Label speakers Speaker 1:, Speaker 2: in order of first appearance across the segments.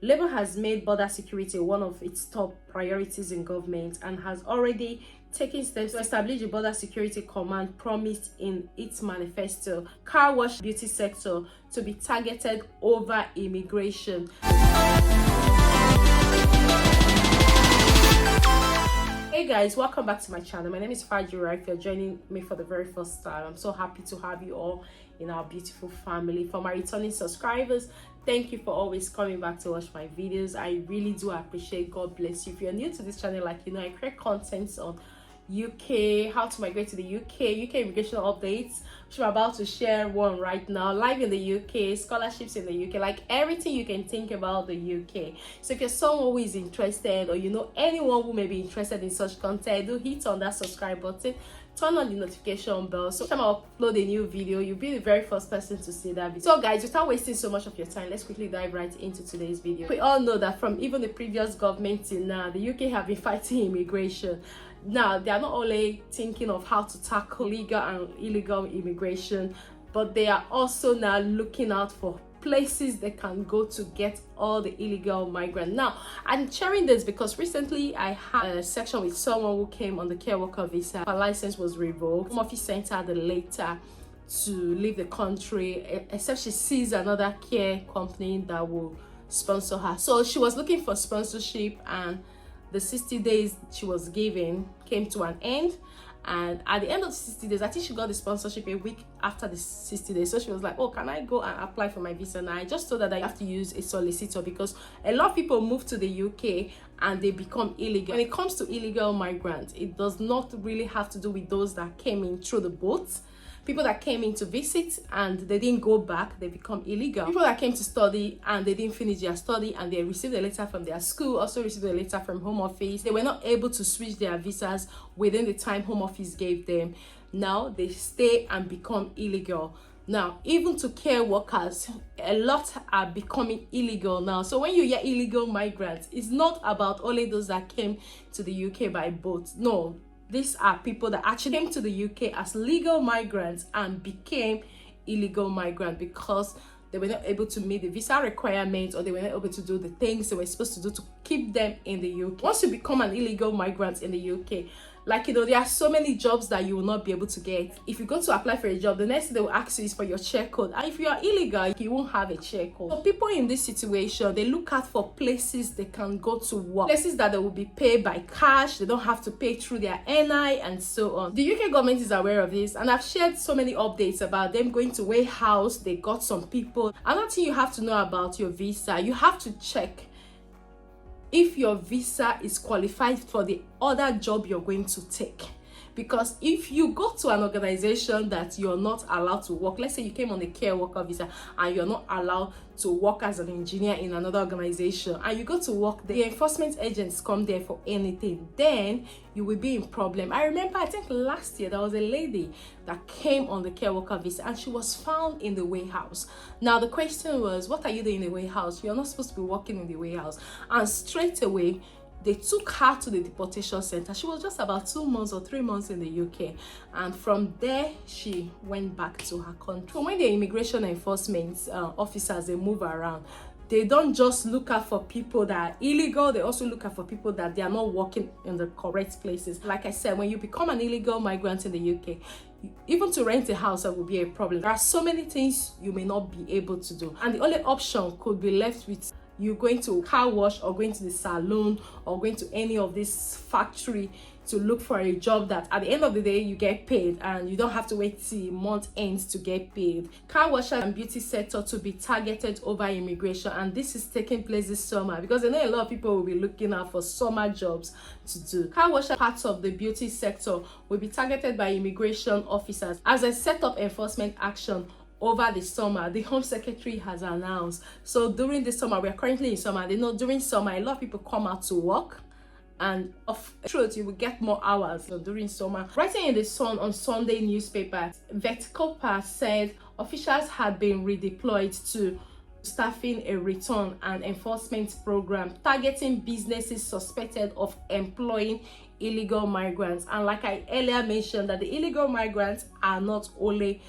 Speaker 1: Labour has made border security one of its top priorities in government and has already taken steps to establish the border security command promised in its manifesto. Car wash beauty sector to be targeted over immigration. Hey guys, welcome back to my channel. My name is Fajira. If you're joining me for the very first time, I'm so happy to have you all in our beautiful family. For my returning subscribers, thank you for always coming back to watch my videos. I really do appreciate. God bless you. If you're new to this channel, like you know, I create content on UK, how to migrate to the UK immigration updates, which I'm about to share one right now, live in the UK, scholarships in the UK, like everything you can think about the UK. So if you're someone who is interested, or you know anyone who may be interested in such content, do hit on that subscribe button, turn on the notification bell, so time I upload a new video, you'll be the very first person to see that video. So guys, without wasting so much of your time, let's quickly dive right into today's video. We all know that from even the previous government till now, the UK have been fighting immigration. Now they are not only thinking of how to tackle legal and illegal immigration, but they are also now looking out for places they can go to get all the illegal migrants. Now I'm sharing this because recently I had a section with someone who came on the care worker visa. Her license was revoked. Home office sent her the letter to leave the country, except she sees another care company that will sponsor her. So she was looking for sponsorship, and the 60 days she was given came to an end. And at the end of the 60 days, I think she got the sponsorship a week after the 60 days. So she was like, oh, can I go and apply for my visa now? I just told her that you have to use a solicitor, because a lot of people move to the UK and they become illegal. When it comes to illegal migrants, it does not really have to do with those that came in through the boats. People that came in to visit and they didn't go back, they become illegal. People that came to study and they didn't finish their study and they received a letter from their school, also received a letter from home office. They were not able to switch their visas within the time home office gave them. Now they stay and become illegal. Now, even to care workers, a lot are becoming illegal now. So when you hear illegal migrants, it's not about only those that came to the UK by boat. No. These are people that actually came to the UK as legal migrants and became illegal migrants because they were not able to meet the visa requirements, or they were not able to do the things they were supposed to do to keep them in the UK. Once you become an illegal migrant in the UK, like, you know, there are so many jobs that you will not be able to get. If you go to apply for a job, the next thing they will ask you is for your share code. And if you are illegal, you won't have a share code. So people in this situation, they look out for places they can go to work. Places that they will be paid by cash. They don't have to pay through their NI and so on. The UK government is aware of this, and I've shared so many updates about them going to warehouse. They got some people. Another thing you have to know about your visa, you have to check if your visa is qualified for the other job you're going to take. Because if you go to an organization that you're not allowed to work, let's say you came on a care worker visa and you're not allowed to work as an engineer in another organization, and you go to work, the enforcement agents come there for anything, then you will be in problem. I remember, I think last year, there was a lady that came on the care worker visa and she was found in the warehouse. Now the question was, what are you doing in the warehouse? You're not supposed to be working in the warehouse. And straight away, they took her to the deportation center. She was just about 2 months or 3 months in the UK, and from there she went back to her country. So when the immigration enforcement officers, they move around, they don't just look out for people that are illegal, they also look out for people that they are not working in the correct places. Like I said, when you become an illegal migrant in the UK, even to rent a house, that will be a problem. There are so many things you may not be able to do, and the only option could be left with you going to car wash, or going to the salon, or going to any of this factory to look for a job that at the end of the day you get paid and you don't have to wait till month ends to get paid. Car washer and beauty sector to be targeted over immigration, and this is taking place this summer because I know a lot of people will be looking out for summer jobs to do. Car washer parts of the beauty sector will be targeted by immigration officers as a set up enforcement action over the summer. The Home Secretary has announced. So during the summer, we are currently in summer, they know during summer a lot of people come out to work, and of truth you will get more hours during summer. Writing in the Sun on Sunday newspaper, Gov't said officials had been redeployed to staffing a return and enforcement program targeting businesses suspected of employing illegal migrants. And like I earlier mentioned, that the illegal migrants are not only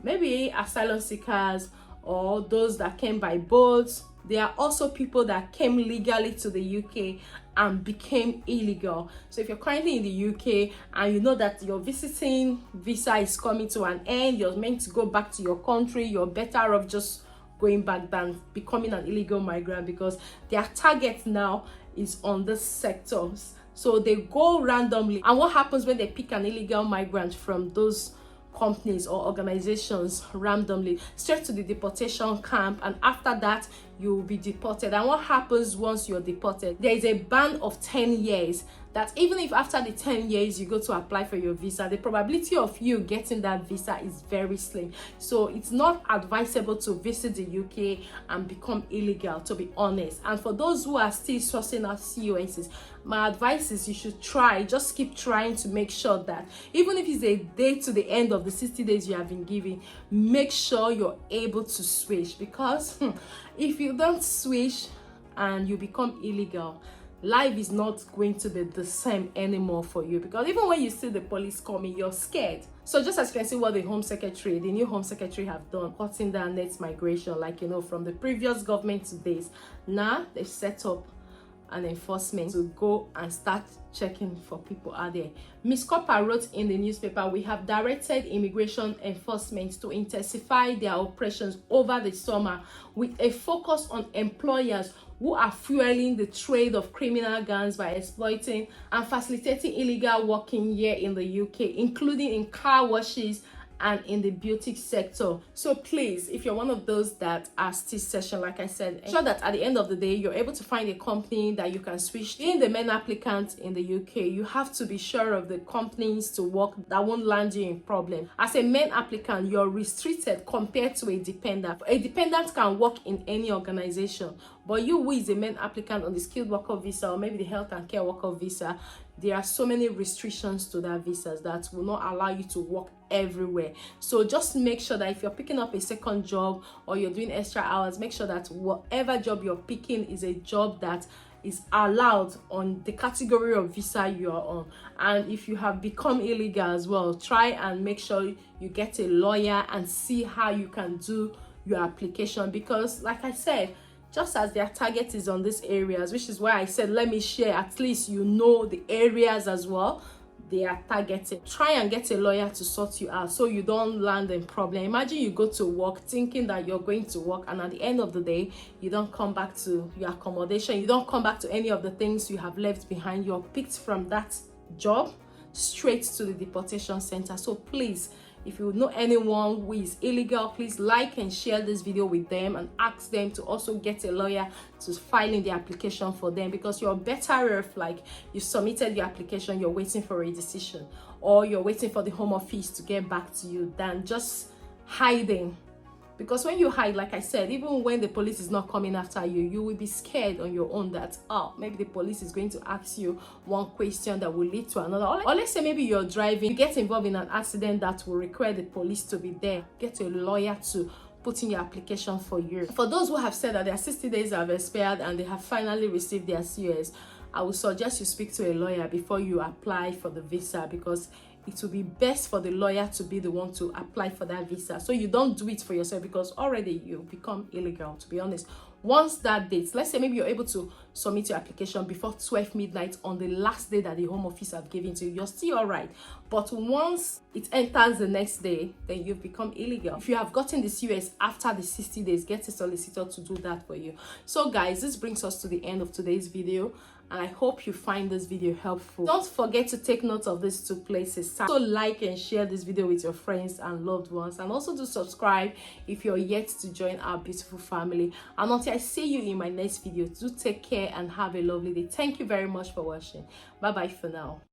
Speaker 1: maybe asylum seekers or those that came by boats, there are also people that came legally to the UK and became illegal. So if you're currently in the UK and you know that your visiting visa is coming to an end, you're meant to go back to your country, you're better off just going back than becoming an illegal migrant, because their target now is on the sectors. So they go randomly, and what happens when they pick an illegal migrant from those companies or organizations randomly, straight to the deportation camp, and after that you will be deported. And what happens once you're deported? There is a ban of 10 years, that even if after the 10 years you go to apply for your visa, the probability of you getting that visa is very slim. So it's not advisable to visit the UK and become illegal, to be honest. And for those who are still sourcing out COSs, my advice is you should just keep trying to make sure that even if it's a day to the end of the 60 days you have been given, make sure you're able to switch. Because if you don't switch and you become illegal, life is not going to be the same anymore for you, because even when you see the police coming, you're scared. So just as you can see what the new Home Secretary have done, cutting down net migration, like, you know, from the previous government to this, now they've set up an enforcement to go and start checking for people out there. Ms. Copper wrote in the newspaper, "We have directed immigration enforcement to intensify their operations over the summer with a focus on employers who are fueling the trade of criminal gangs by exploiting and facilitating illegal working here in the UK, including in car washes and in the beauty sector." So please, if you're one of those that are still searching, like I said, ensure that at the end of the day you're able to find a company that you can switch to. Being the men applicant in the UK, you have to be sure of the companies to work that won't land you in problem. As a men applicant, you're restricted compared to a dependent. A dependent can work in any organization, but you who is a men applicant on the skilled worker visa or maybe the health and care worker visa, there are so many restrictions to that visas that will not allow you to work everywhere. So just make sure that if you're picking up a second job or you're doing extra hours, make sure that whatever job you're picking is a job that is allowed on the category of visa you are on. And if you have become illegal as well, try and make sure you get a lawyer and see how you can do your application, because like I said, just as their target is on these areas, which is why I said let me share, at least you know the areas as well they are targeting. Try and get a lawyer to sort you out so you don't land in problem. Imagine you go to work thinking that you're going to work, and at the end of the day you don't come back to your accommodation, you don't come back to any of the things you have left behind. You're picked from that job straight to the deportation center. So please, if you know anyone who is illegal, please like and share this video with them and ask them to also get a lawyer to file in the application for them, because you're better off, like, you submitted your application, you're waiting for a decision, or you're waiting for the Home Office to get back to you, than just hiding. Because when you hide, like I said, even when the police is not coming after you, you will be scared on your own that, oh, maybe the police is going to ask you one question that will lead to another. Or let's say maybe you're driving, you get involved in an accident that will require the police to be there. Get a lawyer to put in your application for you. For those who have said that their 60 days have expired and they have finally received their COS, I would suggest you speak to a lawyer before you apply for the visa, because it will be best for the lawyer to be the one to apply for that visa, so you don't do it for yourself, because already you become illegal, to be honest. Once that date, let's say maybe you're able to submit your application before 12 midnight on the last day that the Home Office have given to you, you're still all right. But once it enters the next day, then you've become illegal. If you have gotten the COS after the 60 days, get a solicitor to do that for you. So guys, this brings us to the end of today's video, and I hope you find this video helpful. Don't forget to take note of these two places. So like and share this video with your friends and loved ones, and also do subscribe if you're yet to join our beautiful family. And until I see you in my next video, do take care and have a lovely day. Thank you very much for watching. Bye bye for now.